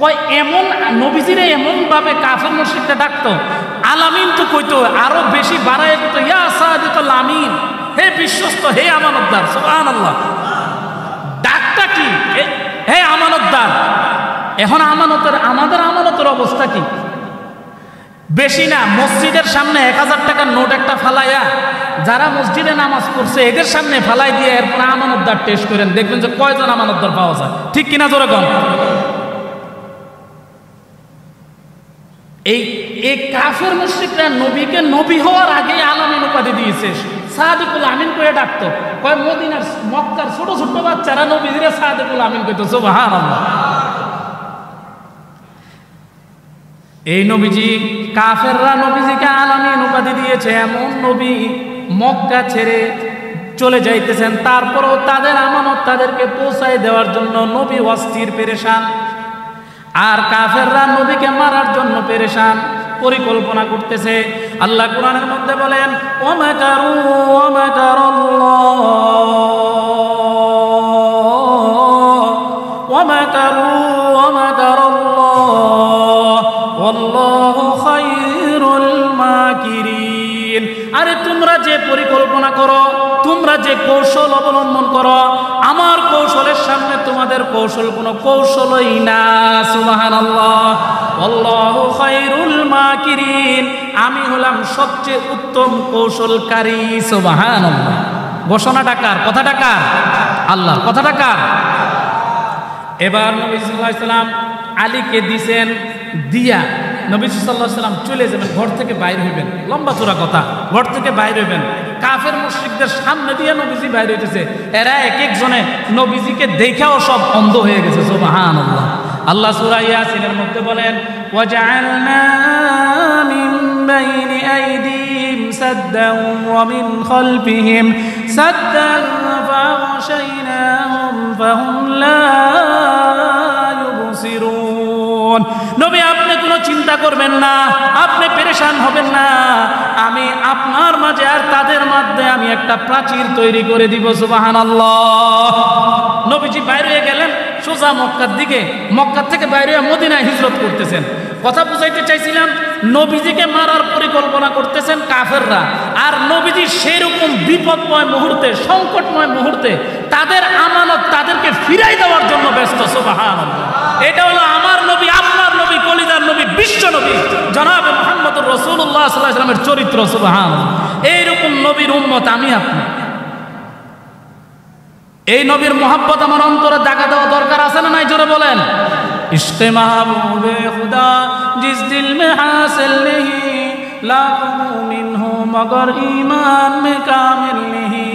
কয়, এমন নবীজিরে এমন ভাবে কাফের মুশরিকরা ডাকতো, আল আমিন তো কইতো, আরো বেশি বাড়ায় কইতো, ইয়া সাদিকুল আমিন, হে বিশ্বস্ত, হে আমানতদার। সুবহানাল্লাহ। ডাকটা কি? হে আমানতদার। এখন আমানতের, আমাদের আমানতের অবস্থা কি? বেশি না, মসজিদের সামনে 1000 টাকার নোট একটা ফালাইয়া যারা মসজিদে নামাজ পড়ছে এদের সামনে ফালাই দিয়ে এরপর আমানতদার টেস্ট করেন, দেখবেন যে কয়জন আমানতদার পাওয়া যায়। ঠিক কিনা জোরে কম? এই কাফের মুশরিকরা নবীকে নবী হওয়ার আগে আল আমিন উপাধি দিয়েছে, সাদিকুল আমিন করে ডাকতো। কয়, মদিনার মক্কার ছোট ছোট বাচ্চারা নবীজিরে সাদিকুল আমিন কইতো। সুবহানাল্লাহ। এই নবীজি, কাফেররা নবীজিকে আল আমিন উপাধি দিয়েছে, এমন নবী মক্কা ছেড়ে চলে যাইতেছেন, তারপরও তাদের আমানত তাদেরকে পৌঁছায় দেওয়ার জন্য নবী অস্থির, পেরেশান। আর কাফেররা নবীকে মারার জন্য পেরেশান, পরিকল্পনা করতেছে। আল্লাহ কোরআনের মধ্যে বলেন, ওয়ামাকারু ওয়ামাকারাল্লাহ ওয়ামাকারু ওয়ামাকারাল্লাহ ওয়াল্লাহু খায়রুল মাকিরিন। আরে তোমরা যে পরিকল্পনা করো, তোমরা যে কৌশল অবলম্বন করো, আমার কৌশলের সামনে তোমাদের কৌশল কোনো কৌশলই না। সুবহানাল্লাহ। আল্লাহু খায়রুল মাকিরিন, আমি হলাম সবচেয়ে উত্তম কৌশলকারী। সুবহানাল্লাহ। ঘোষণাটা কার? কথাটা কার? আল্লাহ। কথাটা কার? এবার নবী সাল্লাল্লাহু আলাইহি সাল্লাম আলীকে দিছেন, দিয়া নবী সাল্লাল্লাহু আলাইহি সাল্লাম চলে যাবেন, ঘর থেকে বাইর হইবেন। লম্বা চূড়া কথা, ঘর থেকে বাইর হইবেন। কাফের মুশরিকদের সামনে দিয়ে নবীজি বাইর হইতেছে, এরা এক একজনে নবীজিকে দেখাও সব অন্ধ হয়ে গেছে। সুবহানাল্লাহ। আল্লাহ সূরা ইয়াসিনের মধ্যে বলেন, ওয়াজআলনা মিন বাইনি আইদিহিম সাদ্দান ওয়া মিন খালফিহিম সাদ্দান ফাগশাইনাহুম ফাহুম লা ইউবসিরুন। নবী, আপনি কোন জন্য চিন্তা করবেন না, আপনি পেরেশান হবেন না। আমি আপনার মাঝে আর তাদের মধ্যে আমি একটা প্রাচীর তৈরি করে দিব। সুবহানাল্লাহ। নবীজি বাইরে হয়ে গেলেন সোজা মক্কার দিকে, মক্কা থেকে বাইরে হয়ে মদিনায় হিজরত করতেছেন। কথা বুঝাইতে চাইছিলাম, নবীজিকে মারার পরিকল্পনা করতেছেন কাফেররা, আর নবীজি সেরকম বিপদময় মুহূর্তে, সংকটময় মুহূর্তে তাদের আমানত তাদেরকে ফিরাই দেওয়ার জন্য ব্যস্ত। সুবহানাল্লাহ। এটা হলো আমার নবী, আপনার নবী, কলিজার নবী, বিশ্ব নবী জনাবে মুহাম্মদুর রাসূলুল্লাহ সাল্লাল্লাহু আলাইহি ওয়াসাল্লামের চরিত্র। সুবহানাল্লাহ। এইরকম নবীর উম্মত আমি আপনি। এই নবীর মোহাব্বত আমার অন্তরে দাগা দেওয়া দরকার আছে না নাই? জোরে বলেন। ইশকে মাহবুবে খুদা জিস দিল মে হাসিল নেহি লাখো মিনহু মগর ঈমান মে কামিল নেহি।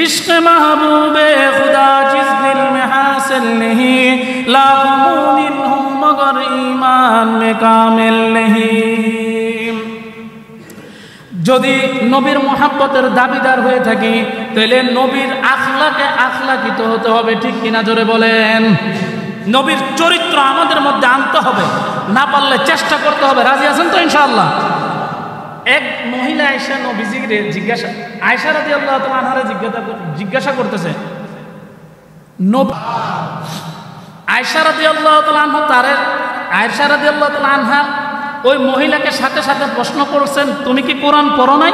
ইশকে মাহবুবে খুদা জিস দিল মে হাসিল নেহি লাখো মিনহু মগর ঈমান মে কামিল নেহি। যদি নবীর মোহাব্বতের দাবিদার হয়ে থাকি তাহলে নবীর আখলাকে আখলাকিত হতে হবে, ঠিক কিনা? জোরে বলেন। নবীর চরিত্র আমাদের মধ্যে আনতে হবে, না পারলে চেষ্টা করতে হবে। রাজি আছেন তো ইনশাআল্লাহ? এক মহিলা আয়েশা নবীজিকে জিজ্ঞাসা, আয়েশা রাদিয়াল্লাহু তাআলা আনহারে জিজ্ঞাসা করতেছে, আয়েশা রাদিয়াল্লাহু তাআলা আনহা তারে, আয়েশা রাদিয়াল্লাহু তাআলা আনহা ওই মহিলাকে সাথে সাথে প্রশ্ন করছেন, তুমি কি কোরআন পড়ো নাই?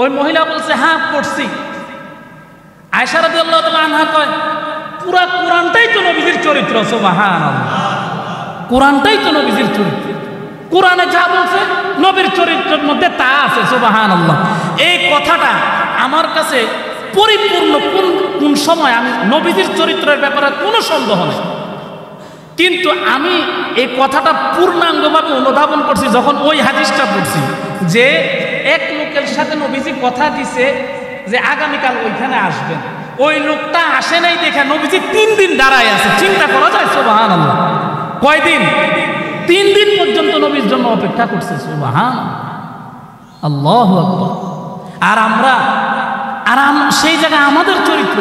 ওই মহিলা বলছে, হ্যাঁ পড়ছি। আয়েশা রাদিয়াল্লাহু তাআলা আনহা কয়, পুরা কোরআনটাই তো নবীজির চরিত্র। সুবহানাল্লাহ। কোরআনটাই তো নবীজির চরিত্র। কোরআনে যা বলছে নবীর চরিত্রের মধ্যে তা আছে। সুবহানাল্লাহ। এই কথাটা আমার কাছে পরিপূর্ণ। কোন সময় আমি নবীজির চরিত্রের ব্যাপারে কোনো সন্দেহ নেই, কিন্তু আমি এই কথাটা পূর্ণাঙ্গভাবে অনুধাবন করছি যখন ওই হাদিসটা পড়ছি, যে এক লোকের সাথে নবীজি কথা দিছে যে আগামীকাল ওইখানে আসবেন। ওই লোকটা আসে নাই দেখে নবীজি 3 দিন দাঁড়ায় আছে। চিন্তা করা যায়? সুবহানাল্লাহ। কয়দিন? 3 দিন পর্যন্ত নবীর জন্য অপেক্ষা করছে। সুবহানাল্লাহ, আল্লাহু আকবার। আর আমরা সেই জায়গায় আমাদের চরিত্র,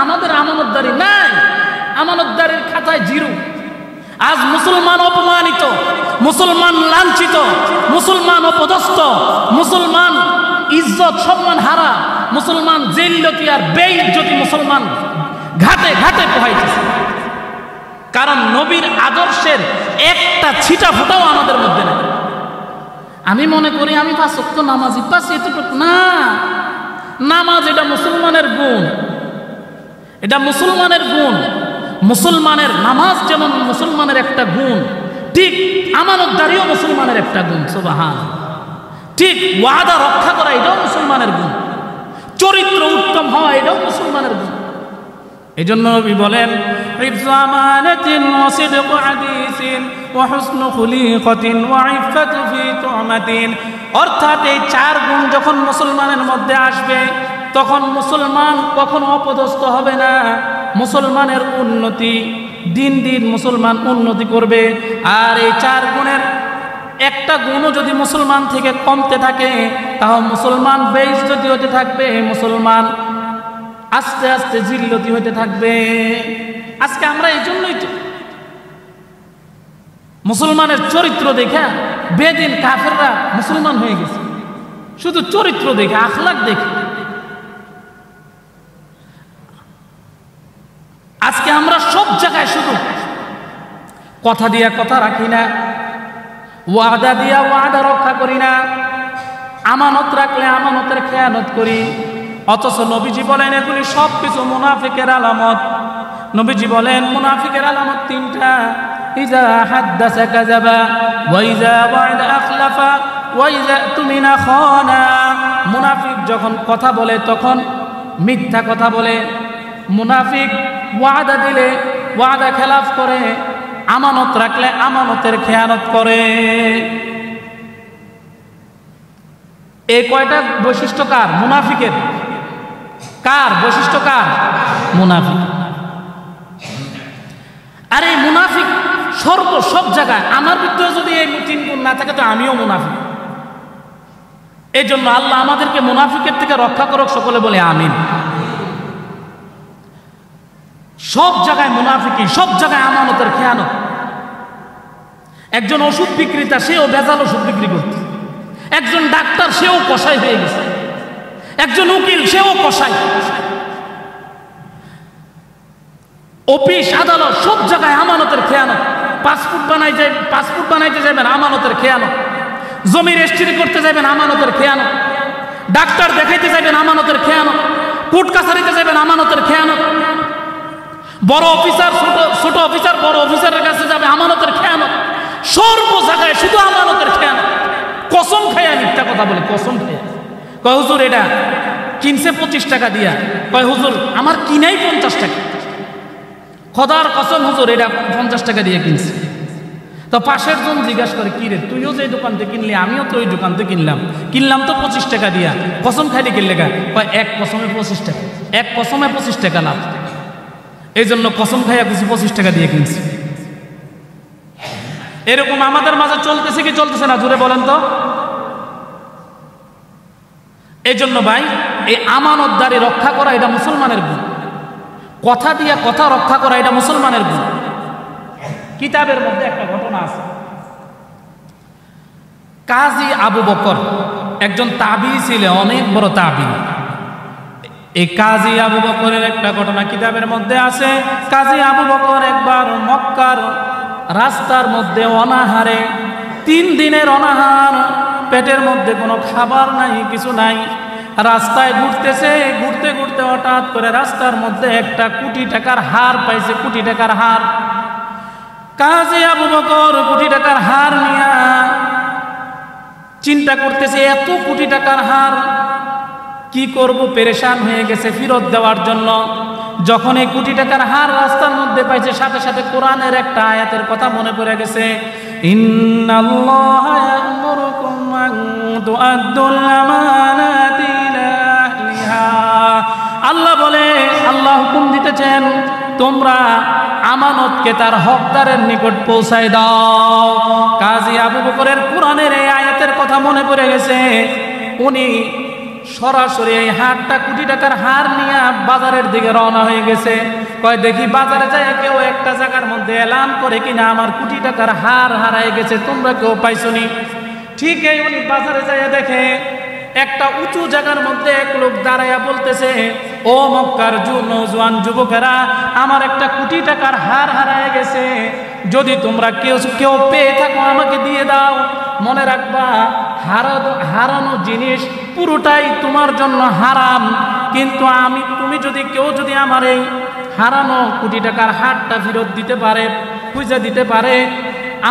আমাদের আমানতদারি নাই, আমানতদারির খাতায় জিরো। আজ মুসলমান অপমানিত, মুসলমান লাঞ্ছিত, মুসলমান অপদস্থ, মুসলমান ইজ্জত সম্মান হারা, মুসলমান জেল্লতি আর বেইজ্জতি মুসলমান ঘাটে ঘাটে পোহাইতেছে। কারণ নবীর আদর্শের একটা ছিটা ফোটাও আমাদের মধ্যে নেই। আমি মনে করি আমি 5 ওয়াক্ত নামাজি, এতটুকু না। নামাজ এটা মুসলমানের গুণ, এটা মুসলমানের গুণ। মুসলমানের নামাজ যেমন মুসলমানের একটা গুণ, ঠিক আমানতদারিও মুসলমানের একটা গুণ। সুবহানাল্লাহ। ঠিক ওয়াদা রক্ষা করা এটাও মুসলমানের গুণ, চরিত্র উত্তম হওয়া এটাও মুসলমানের গুণ। এই জন্য নবী বলেন, হিফযু আমানাতিন ওয়া সিদকু হাদিসিন ওয়া হুসনু খুলিকাতিন ওয়া ইফফাতু ফি তুমাতিন। অর্থাৎ এই 4 গুণ যখন মুসলমানের মধ্যে আসবে তখন মুসলমান কখনো অপদস্থ হবে না। মুসলমানের উন্নতি, দিন দিন মুসলমান উন্নতি করবে। আর এই 4 গুণের একটা গুণও যদি মুসলমান থেকে কমতে থাকে তাহলে মুসলমান বেইজ্জতি হতে থাকবে, মুসলমান আস্তে আস্তে জিল্লতি হতে থাকবে। আজকে আমরা এই জন্যই তো মুসলমানের চরিত্র দেখে বেদিন কাফেররা মুসলমান হয়ে গেছে, শুধু চরিত্র দেখে, আখলাক দেখে। আজকে আমরা সব জায়গায় শুধু কথা দিয়া কথা রাখি না, ওয়াদা দিয়া ওয়াদা রক্ষা করি না, আমানত রাখলে আমানতের খেয়ানত করি। অথচ নবীজি বলেন এগুলি সব কিছু মুনাফিকের আলামত। নবীজি বলেন মুনাফিকের আলামত 3টা। ইজা হাদাসা কাযাবা ওয়া ইজা ওয়া'আদা আখলাফা ওয়া ইজা তুমিনা খানা। মুনাফিক যখন কথা বলে তখন মিথ্যা কথা বলে। মুনাফিক ওয়াদা দিলে ওয়াদা খেলাফ করে, আমানত রাখলে আমানতের খেয়ানত করে। এই কয়টা বৈশিষ্ট্য কার? মুনাফিকের। কার বৈশিষ্ট্য? কার? মুনাফিক। আর এই মুনাফিক সব জায়গায়। আমার ভিতরে যদি এই 3 গুণ না থাকে তো আমিও মুনাফিক। এই জন্য আল্লাহ আমাদেরকে মুনাফিকের থেকে রক্ষা করুক, সকলে বলে আমিন। সব জায়গায় মুনাফিকি, সব জায়গায় আমানতের খেয়ানত। একজন ওষুধ বিক্রেতা, সেও ভেজাল ওষুধ বিক্রি করত। একজন ডাক্তার, সেও কসাই হয়ে গেছে। একজন উকিল, সেও কসাই। অফিস আদালত সব জায়গায় আমানতের খেয়ানত। পাসপোর্ট বানাইতে যাবেন, আমানতের খেয়ানত। জমি রেজিস্ট্রি করতে যাবেন, আমানতের খেয়ানত। ডাক্তার দেখাইতে যাবেন, আমানতের খেয়ানত। কোর্ট কাছারিতে যাবেন, আমানতের খেয়ানত। বড় অফিসার ছোট অফিসার বড় অফিসারের কাছে যাবে, আমানতের খেয়ানত। সর্ব জায়গায় শুধু আমানতের খেয়ানত। কসম খাইয়া মিথ্যা কথা বলে, কসম খাইয়া কয় হুজুর এটা কিনছে 25 টাকা দিয়া, কয় হুজুর আমার কিনাই 50 টাকা। খোদার কসম হুজুর এটা 50 টাকা দিয়ে কিনছে। তো পাশের জন জিজ্ঞাসা করে, কি রে তুইও যে দোকান থেকে কিনলি, আমিও তো ওই দোকান থেকে কিনলাম তো 25 টাকা দিয়া, কসম খাইলে কিনলে গা? কয় এক কসমে 25 টাকা, এক কসমে 25 টাকা লাভ, এই জন্য কসম খাইয়া কিছু 25 টাকা দিয়ে কিনছি। এরকম আমাদের মাঝে চলতেছে কি চলতেছে না, জুড়ে বলেন তো? এই জন্য ভাই, এই আমানতদারি রক্ষা করা এটা মুসলমানের গুণ। কথা দিয়া কথা রক্ষা করা এটা মুসলমানের গুণ। কিতাবের মধ্যে একটা ঘটনা আছে। কাজী আবু বকর একজন তাবি ছিলেন, অনেক বড় তাবি। এই কাজী আবু বকরের একটা ঘটনা কিতাবের মধ্যে আছে। কাজী আবু বকর একবার মক্কার রাস্তার মধ্যে অনাহারে, 3 দিনের অনাহার, পেটের মধ্যে কোনো খাবার নাই, কিছু নাই। রাস্তায় ঘুরতেছে, ঘুরতে ঘুরতে হঠাৎ করে রাস্তার মধ্যে একটা কোটি টাকার হার পাইছে, কোটি টাকার হার। কাজী আবু বকর কোটি টাকার হার নিয়া চিন্তা করতেছে, এত কোটি টাকার হার কি করব, পেরেশান হয়ে গেছে ফেরত দেওয়ার জন্য। যখন এই কোটি টাকার হার রাস্তার মধ্যে পাইছে, সাথে সাথে কোরআনের একটা আয়াতের কথা মনে পড়ে গেছে। ইন্নাল্লাহা ইয়া'মুরুকুম আন তু'আদ্দুল আমানাতি ইলা আহলিহা। আল্লাহ বলে, আল্লাহ হুকুম দিতেছেন তোমরা আমানতকে তার হকদারের নিকট পৌঁছায় দাও। কাজী আবু বকরের কোরআনের এই আয়াতের কথা মনে পড়ে গেছে। উনি সরাসরি এই হারটা, কোটি টাকার হার নিয়ে বাজারের দিকে রওনা হয়ে গেছে। কয় দেখি বাজারে যায় কেউ একটা জায়গার মধ্যে এলান করে কিনা আমার কোটি টাকার হার হারায় গেছে, তোমরা কেউ পাইছনি? ঠিক এই উনি বাজারে যায় দেখে একটা উঁচু জায়গার মধ্যে এক লোক দাঁড়াইয়া বলতেছে, ও মক্কার নওজোয়ান যুবকেরা, আমার একটা কোটি টাকার হার হারায় গেছে, যদি তোমরা কেউ পেয়ে থাকো আমাকে দিয়ে দাও। মনে রাখবা, হারানো জিনিস পুরোটাই তোমার জন্য হারাম, কিন্তু তুমি যদি আমার এই হারানো কোটি টাকার হারটা ফেরত দিতে পারে, খুঁজে দিতে পারে,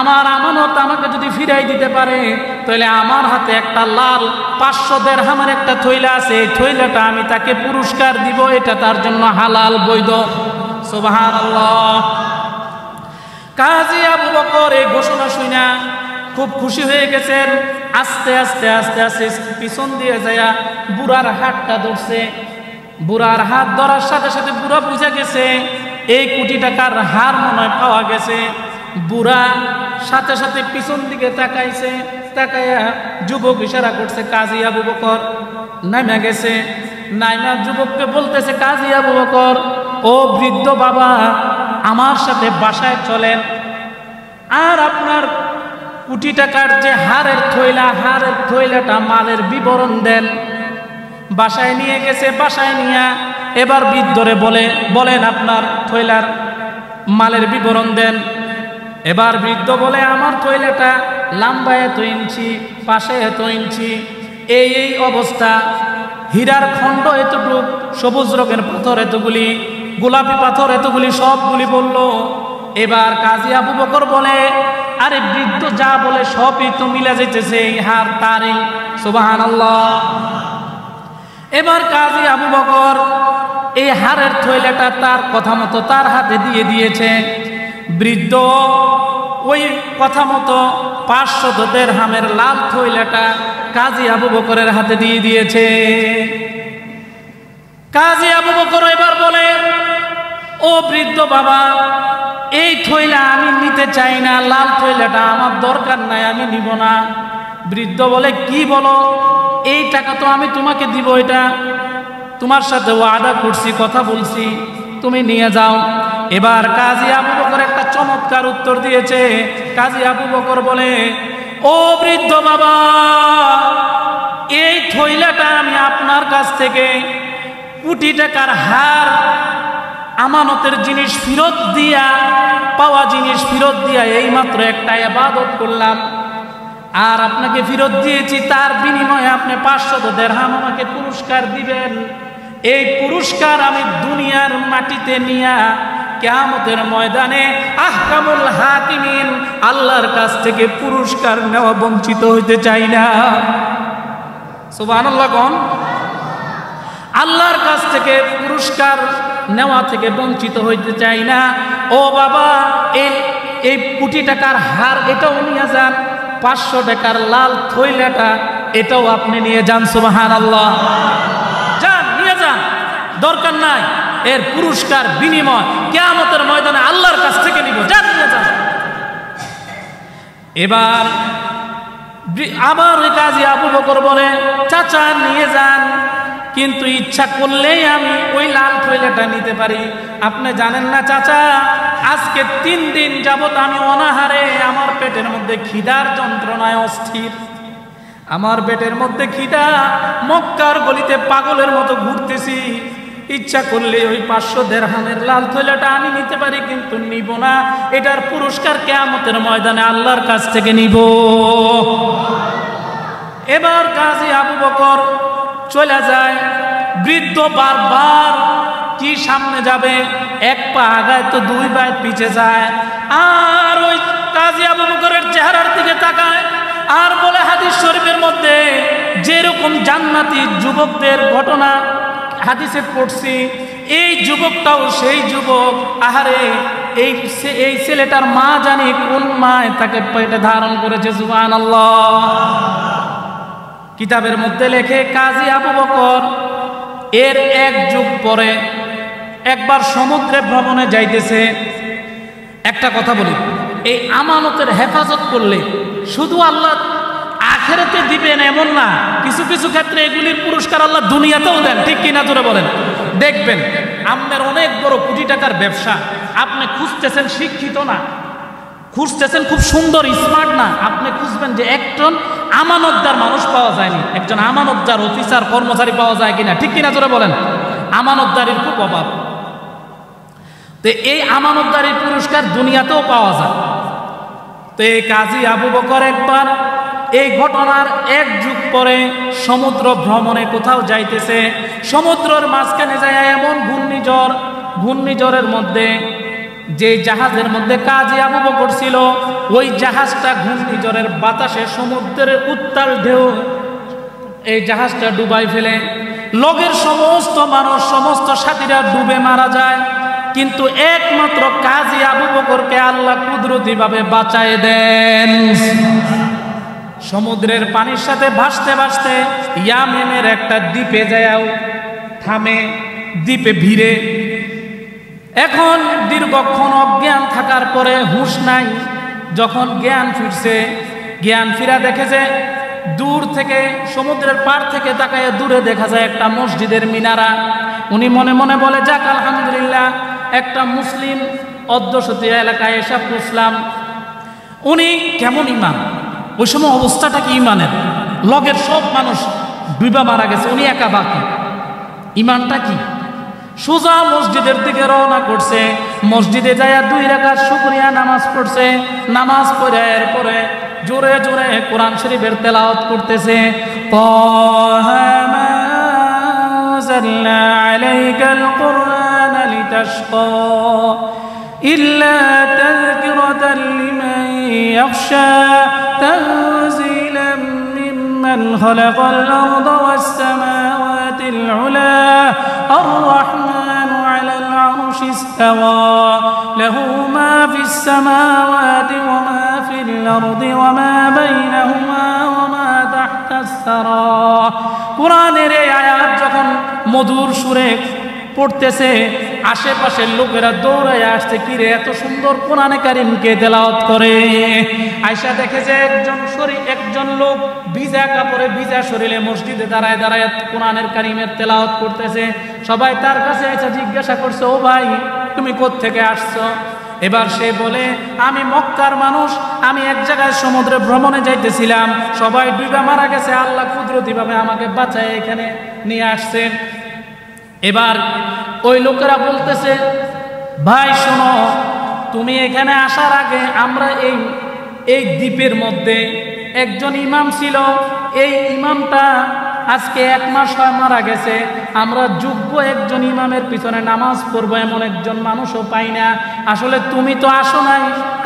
আমার আমানত আমাকে যদি ফিরাই দিতে পারে, তাহলে আমার হাতে একটা লাল 500 দিরহামের একটা থৈলা আছে, এই থৈলাটা আমি তাকে পুরস্কার দিব, এটা তার জন্য হালাল, বৈধ। সুবহানাল্লাহ। কাজী আবু বকর এই ঘোষণা শুনা খুব খুশি হয়ে গেছেন। আস্তে আস্তে আস্তে আস্তে পিছন দিয়ে যায় বুড়ার হাতটা ধরছে। বুড়ার হাত ধরার সাথে সাথে বুড়া বুঝে গেছে এই কোটি টাকার হার মনে হয় পাওয়া গেছে। বুড়া সাথে সাথে পিছন দিকে তাকাইছে, তাকাইয়া যুবক ইশারা করছে, কাজী আবু বকর নামে গেছে। নাইমা যুবককে বলতেছে, কাজী আবু বকর, ও বৃদ্ধ বাবা, আমার সাথে বাসায় চলেন, আর আপনার কোটি টাকার যে হারের থৈলাটা মালের বিবরণ দেন। বাসায় নিয়ে গেছে। বাসায় নিয়ে এবার বৃদ্ধরে বলেন আপনার থৈলার মালের বিবরণ দেন। এবার বৃদ্ধ বলে, আমার থৈলাটা লম্বায় এত ইঞ্চি, পাশে এত ইঞ্চি, এই অবস্থা, হীরার খণ্ড এতটুক, সবুজ রঙের পাথর এতগুলি, গোলাপি পাথর এতগুলি, সবগুলি বলল। এবার কাজী আবু বকর বলে, আরে বৃদ্ধ যা বলে সবই তো মিলা যাইতেছে, এই হার তারই। সুবহানাল্লাহ। এবার কাজী আবু বকর এই হারের থৈলাটা তার কথা মতো তার হাতে দিয়ে দিয়েছে। বৃদ্ধ ওই কথা মতো 500 দিরহামের লাল থৈলাটা কাজী আবু বকরের হাতে দিয়ে দিয়েছে। কাজী আবু বকর এবার বলে, ও বৃদ্ধ বাবা, এই থৈলা আমি নিতে চাই না, লাল থৈলাটা আমার দরকার নাই, আমি নিব না। বৃদ্ধ বলে, কি বলো? এই টাকা তো আমি তোমাকে দিব, এটা তোমার সাথে ওয়াদা করছি, কথা বলছি, তুমি নিয়ে যাও। এবার কাজী আবু বকর একটা চমৎকার উত্তর দিয়েছে। কাজী আবু বকর বলে, ও বৃদ্ধ বাবা, এই থইলাটা আমি আপনার কাছ থেকে কোটি টাকার হার, আমানতের জিনিস ফেরত দিয়া, পাওয়া জিনিস ফেরত দিয়া এইমাত্র একটা ইবাদত করলাম, আর আপনাকে ফেরত দিয়েছি, তার বিনিময়ে আপনি 500 দিরহাম আমাকে পুরস্কার দিবেন। এই পুরস্কার আমি দুনিয়ার মাটিতে নিয়া কিয়ামতের ময়দানে আহকামুল হাকিমিন আল্লাহর কাছ থেকে পুরস্কার নেওয়া বঞ্চিত হইতে চাই না। সুবহানাল্লাহ কোন, আল্লাহর কাছ থেকে পুরস্কার নেওয়া থেকে বঞ্চিত হইতে চাই না। ও বাবা, এই কোটি টাকার হার এটাও নিয়ে যান, 500 টাকার লাল থইলাটা এটাও আপনি নিয়ে যান। সুবহানাল্লাহ, যান, নিয়ে যান, দরকার নাই, এর পুরস্কার বিনিময় কিয়ামতের ময়দানে আল্লাহর কাছ থেকে নিব, যান, নিয়ে যান। এবার আবার ওই কাজী আবু বকর বলে, চাচা নিয়ে যান, কিন্তু ইচ্ছা করলেই আমি ওই লাল থইলাটা নিতে পারি। আপনি জানেন না চাচা, আজকে 3 দিন যাবত আমি অনাহারে, আমার পেটের মধ্যে খিদার যন্ত্রণায় অস্থির, আমার পেটের মধ্যে খিদা, মক্কার গলিতে পাগলের মতো ঘুরতেছি। ইচ্ছা করলে ওই 500 দিরহামের লাল থইলাটা আমি নিতে পারি, কিন্তু নিব না, এটার পুরস্কার কিয়ামতের ময়দানে আল্লাহর কাছ থেকে নিব। এবার কাজী আবু বকর চলে যায়। বৃদ্ধ বারবার কি সামনে যাবে, 1 পা আগায় তো 2 পা পিছে যায়, আর ওই কাজী আবু বকরের চেহারার দিকে তাকায় আর বলে, হাদিস শরীফের মধ্যে যেরকম জান্নাতি যুবকদের ঘটনা হাদিসে পড়ছি, এই যুবকটাও সেই যুবক। আহারে, এই ছেলেটার মা জানি কোন মায় তাকে পেটে ধারণ করেছে। সুবহানাল্লাহ। কিতাবের মধ্যে লেখে, কাজী আবু বকর এর 1 যুগ পরে একবার সমুদ্রে ভ্রমণে যাইতেছে। একটা কথা বলি, এই আমানতের হেফাজত করলে শুধু আল্লাহ আখিরাতে দিবেন এমন না, কিছু কিছু ক্ষেত্রে এগুলির পুরস্কার আল্লাহ দুনিয়াতেও দেন, ঠিক কিনা জোরে বলেন। দেখবেন আপনার অনেক বড় কোটি টাকার ব্যবসা, আপনি খুঁজতেছেন শিক্ষিত না, খুঁজতেছেন খুব সুন্দর স্মার্ট না, আপনি খুঁজবেন যে একজন আমানতদার মানুষ পাওয়া যায়নি, একজন আমানতদার অফিসার কর্মচারী পাওয়া যায় কিনা, ঠিক কিনা জোরে বলেন। আমানতদারির খুব অভাব। তো এই আমানতদারির পুরস্কার দুনিয়াতেও পাওয়া যায়। তো এই কাজী আবু বকর একবার এই ঘটনার 1 যুগ পরে সমুদ্র ভ্রমণে কোথাও যাইতেছে। সমুদ্রের মাঝখানে যায় এমন ঘূর্ণিঝড়ের মধ্যে, যে জাহাজের মধ্যে কাজী আবু বকর ছিল, ওই জাহাজটা ঘূর্ণিঝড়ের বাতাসে সমুদ্রের উত্তাল ঢেউ এই জাহাজটা ডুবাই ফেলে। লগের সমস্ত মানুষ, সমস্ত সাথীরা ডুবে মারা যায়, কিন্তু একমাত্র কাজী আবু বকরকে আল্লাহ কুদরতি ভাবে বাঁচায় দেন। সমুদ্রের পানির সাথে ভাসতে ভাসতে ইয়ামেনের একটা দ্বীপে যাও থামে, দ্বীপে ভিড়ে। এখন দীর্ঘক্ষণ অজ্ঞান থাকার পরে হুঁশ নাই। যখন জ্ঞান ফিরছে, জ্ঞান ফিরা দেখে যে দূর থেকে, সমুদ্রের পাড় থেকে তাকায় দূরে দেখা যায় একটা মসজিদের মিনারা। উনি মনে মনে বলে, যাক আলহামদুলিল্লাহ, একটা মুসলিম অধ্যুষিত এলাকায় এসে পৌঁছলাম। উনি কেমন ইমান, ওই সময় অবস্থাটা কি ইমানের, লগের সব মানুষ ডুবা মারা গেছে, উনি একা বাকি, ইমানটা কি? সোজা মসজিদের দিকে রওনা করছে। মসজিদে যায় 2 রাকাত শুকরিয়া নামাজ পড়ছে। নামাজ পড়ে এরপরে জোরে জোরে কোরআন শরীফের তেলাওয়াত করতেছে। তাহা মা আনজালনা আলাইকাল কুরআন লিতাশকা ইল্লা তাযকিরাতাল লিমান ইয়াখশা তানজিলাম মিম্মান খালাকাল আরদা ওয়াস সামাওয়াতিল উলা الرحمن على العرش استوى له ما في السماوات وما في الأرض وما بينهما وما تحت الثرى। কুরআনের এই আয়াত যখন মধুর সুরে পড়তেছে, আশেপাশের লোকেরা দৌড়ায় আসছে, কিরে এত সুন্দর কোরআনে কারীমকে তেলাওয়াত করে। আয়েশা দেখে যে একজন লোক ভিজা কাপড়ে, ভিজা শরীরে মসজিদে দাঁড়ায় দাঁড়ায় কোরআনের কারীমের তেলাওয়াত করতেছে। সবাই তার কাছে এসে জিজ্ঞাসা করছে, ও ভাই তুমি কোত্থেকে আসছো? এবার সে বলে, আমি মক্কার মানুষ, আমি এক জায়গায় সমুদ্রে ভ্রমণে যাইতেছিলাম, সবাই ডুবে মারা গেছে, আল্লাহ কুদরতিভাবে আমাকে বাঁচায় এখানে নিয়ে আসছেন। এবার ওই লোকেরা বলতেছে, ভাই শোনো, তুমি এখানে আসার আগে আমরা এই দ্বীপের মধ্যে একজন ইমাম ছিল, এই ইমামটা আজকে 1 মাস হয় মারা গেছে, আমরা যোগ্য একজন ইমামের পিছনে নামাজ পড়বো এমন একজন মানুষও পাই না। আসলে তুমি তো আসো নাই,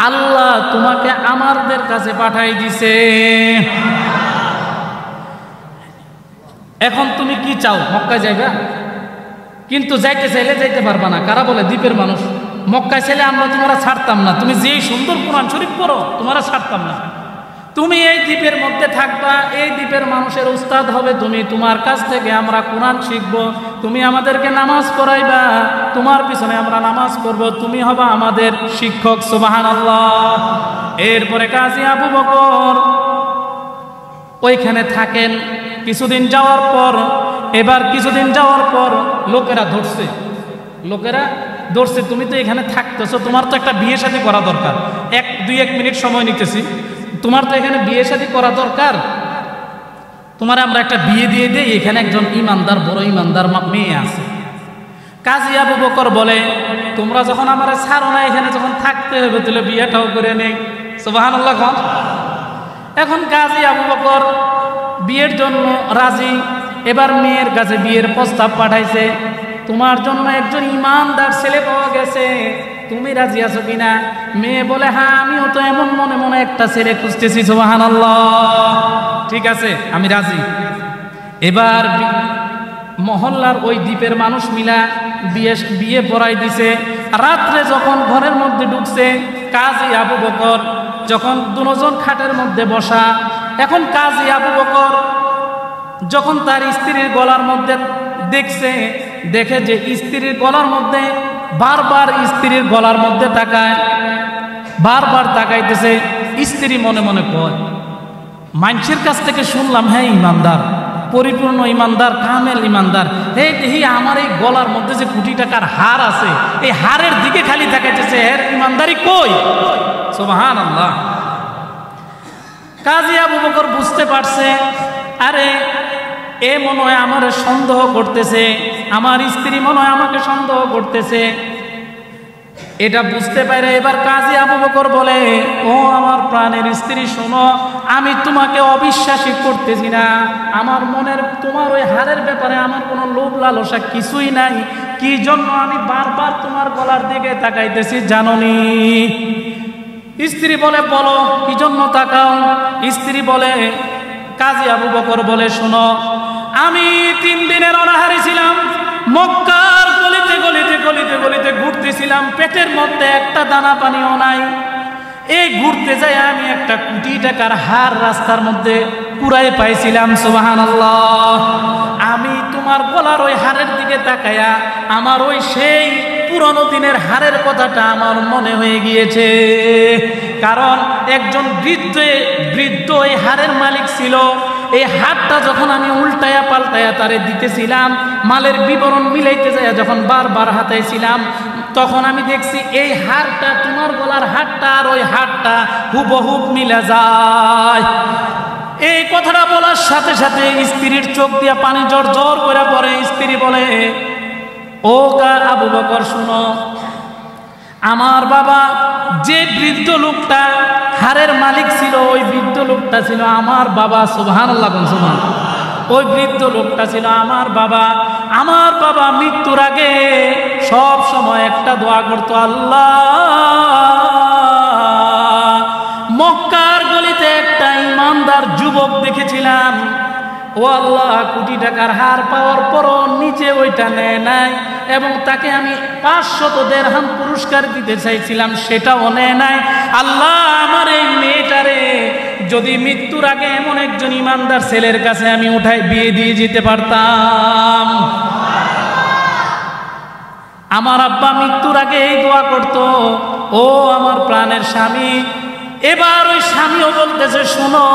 আল্লাহ তোমাকে আমাদের কাছে পাঠাই দিছে। এখন তুমি কি চাও? মক্কায় যাইবা? কিন্তু যাইতে চাইলে যাইতে পারবা না। কারা বলে? দ্বীপের মানুষ। মক্কায় চাইলে আমরা তোমরা ছাড়তাম না, তুমি যেই সুন্দর কোরআন শরীফ পড়ো তোমরা ছাড়তাম না। তুমি এই দ্বীপের মধ্যে থাকবা, এই দ্বীপের মানুষের উস্তাদ হবে তুমি, তোমার কাছ থেকে আমরা কোরআন শিখবো, তুমি আমাদেরকে নামাজ পড়াইবা, তোমার পিছনে আমরা নামাজ পড়বো, তুমি হবা আমাদের শিক্ষক। সুবহানাল্লাহ। এরপরে কাজী আবু বকর ওইখানে থাকেন কিছুদিন যাওয়ার পর। এবার কিছুদিন যাওয়ার পর লোকেরা ধরছে, তুমি তো এখানে থাকতেছো, তোমার তো একটা বিয়ে শাদী করা দরকার। 1 মিনিট সময় নিতেছি, তোমার তো এখানে বিয়ে শাদী করা দরকার, তোমার আমরা একটা বিয়ে দিয়ে দেই, এখানে একজন ইমানদার, বড় ইমানদার মেয়ে আছে। কাজী আবু বকর বলে, তোমরা যখন আমার ছাড়ো না, এখানে যখন থাকতে হবে তাহলে বিয়েটাও করে নেই। সুবহানাল্লাহ। এখন কাজী আবু বকর বিয়ের জন্য রাজি। এবার মেয়ের কাছে বিয়ের প্রস্তাব পাঠাইছে, তোমার জন্য একজন ইমানদার ছেলে পাওয়া গেছে, তুমি রাজি আছো কিনা? মেয়ে বলে, হ্যাঁ আমিও তো এমন মনে মনে একটা ছেলে খুঁজতেছি। সুবহানাল্লাহ। ঠিক আছে, আমি রাজি। এবার মহল্লার ওই দ্বীপের মানুষ মিলা বিয়ে পড়াই দিছে। রাত্রে যখন ঘরের মধ্যে ঢুকছে, কাজী আবু বকর যখন দুজন খাটের মধ্যে বসা, এখন কাজী আবু বকর যখন তার স্ত্রীর গলার মধ্যে দেখে যে স্ত্রীর গলার মধ্যে বারবার স্ত্রীর গলার মধ্যে তাকায়, বারবার তাকাইতেছে। স্ত্রী মনে মনে কয়, মানুষের কাছ থেকে শুনলাম হ্যাঁ ইমানদার, পরিপূর্ণ ইমানদার, কামেল ইমানদার, দেখি আমার এই গলার মধ্যে যে কোটি টাকার হার আছে, এই হারের দিকে খালি তাকাইতেছে, এর ইমানদারি কই? সুবহানাল্লাহ। কাজী আবু বকর বুঝতে পারছে, আরে এ মনে হয় আমার সন্দেহ করতেছে, আমার স্ত্রী মনে হয় আমাকে সন্দেহ করতেছে। এটা বুঝতে পারে এবার কাজী আবু বকর বলে, ও আমার প্রাণের স্ত্রী শোনো, আমি তোমাকে অবিশ্বাসী করতেছি না, আমার মনের তোমার ওই হারের ব্যাপারে আমার কোনো লোভ লালসা কিছুই নাই। কি জন্য আমি বারবার তোমার গলার দিকে তাকাইতেছি জানোনি? স্ত্রী বলে, বলো কি জন্য তাকাও? স্ত্রী বলে, কাজী আবু বকর বলে, শোনো, আমি 3 দিনের অনাহারী ছিলাম, মক্কার গলিতে গলিতে গলিতে গলিতে ঘুরতেছিলাম, পেটের মধ্যে একটা দানা পানিও নাই। এই ঘুরতে যাই আমি একটা কোটি টাকার হার রাস্তার মধ্যে কুড়াই পাইছিলাম। সুবহানাল্লাহ। আমি তোমার গলার ওই হারের দিকে তাকায়া আমার ওই সেই পুরনো দিনের হারের কথাটা আমার মনে হয়ে গিয়েছে, কারণ একজন বৃদ্ধ এই হারের মালিক ছিল। এই হারটা যখন আমি উল্টায়া পাল্টায়া তারে দিতেছিলাম, মালের বিবরণ মিলাইতে যায় যখন বারবার হাতাইছিলাম, তখন আমি দেখছি এই হারটা, তোমার গলার হারটা আর ওই হারটা হুবহুব মিলে যায়। এই কথাটা বলার সাথে সাথে স্ত্রীর চোখ দিয়া পানি জোর জোর করে পড়ে। স্ত্রী বলে, ও আবু বকর শুনো, আমার বাবা যে বৃদ্ধ লোকটা হারের মালিক ছিল, ওই বৃদ্ধ লোকটা ছিল আমার বাবা। সুবহানাল্লাহ। সুবহানাল্লাহ। ওই বৃদ্ধ লোকটা ছিল আমার বাবা। আমার বাবা মৃত্যুর আগে সব সময় একটা দোয়া করতো, আল্লাহ মক্কার গলিতে একটা ইমানদার যুবক দেখেছিলাম, ও আল্লাহ কোটি টাকার হার পাওয়ার পরও নিচে ওইটা নেয় নাই, এবং তাকে আমি 500 দিরহাম পুরস্কার দিতে চাইছিলাম, সেটাও নেয় নাই। আল্লাহ আমার এই মেয়েটারে যদি মৃত্যুর আগে এমন একজন ইমানদার ছেলের কাছে আমি উঠাই বিয়ে দিয়ে যেতে পারতাম। আমার আব্বা মৃত্যুর আগে এই দোয়া করত, ও আমার প্রাণের স্বামী। এবার ওই স্বামীও বলতেছে, শোনো,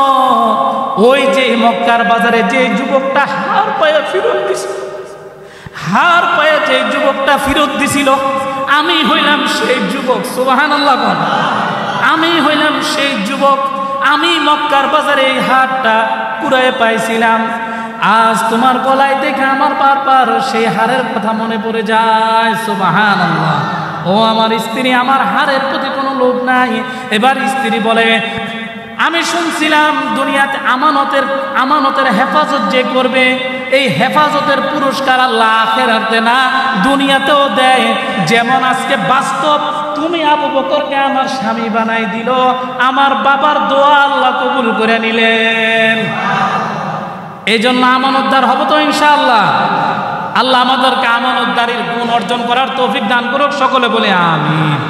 ওই যে মক্কার বাজারে যে যুবকটা হার পায়ে ফেরত দিছিল, হার পায়ে যে যুবকটা ফেরত দিছিল, আমি হইলাম সেই যুবক, সুবহানাল্লাহ বল। আমি হইলাম সেই যুবক, আমি মক্কার বাজারে এই হারটা কুড়ায় পাইছিলাম। আজ তোমার গলায় দেখে আমার বারবার সেই হারের কথা মনে পড়ে যায়, সুবহানাল্লাহ। ও আমার স্ত্রী, আমার হারের প্রতি কোনো লোভ নাই। এবার স্ত্রী বলে, আমি শুনছিলাম দুনিয়াতে আমানতের হেফাজত যে করবে, এই হেফাজতের পুরস্কার আল্লাহ আখিরাতে না দুনিয়াতেও দেয়। যেমন আজকে বাস্তব, তুমি আবু বকরকে আমার স্বামী বানাই দিল, আমার বাবার দোয়া আল্লাহ কবুল করে নিলেন। এই জন্য আমানতদার হব তো ইনশাআল্লাহ। আল্লাহ আমাদেরকে আমানতদারির গুণ অর্জন করার তৌফিক দান করুক, সকলে বলে আমিন।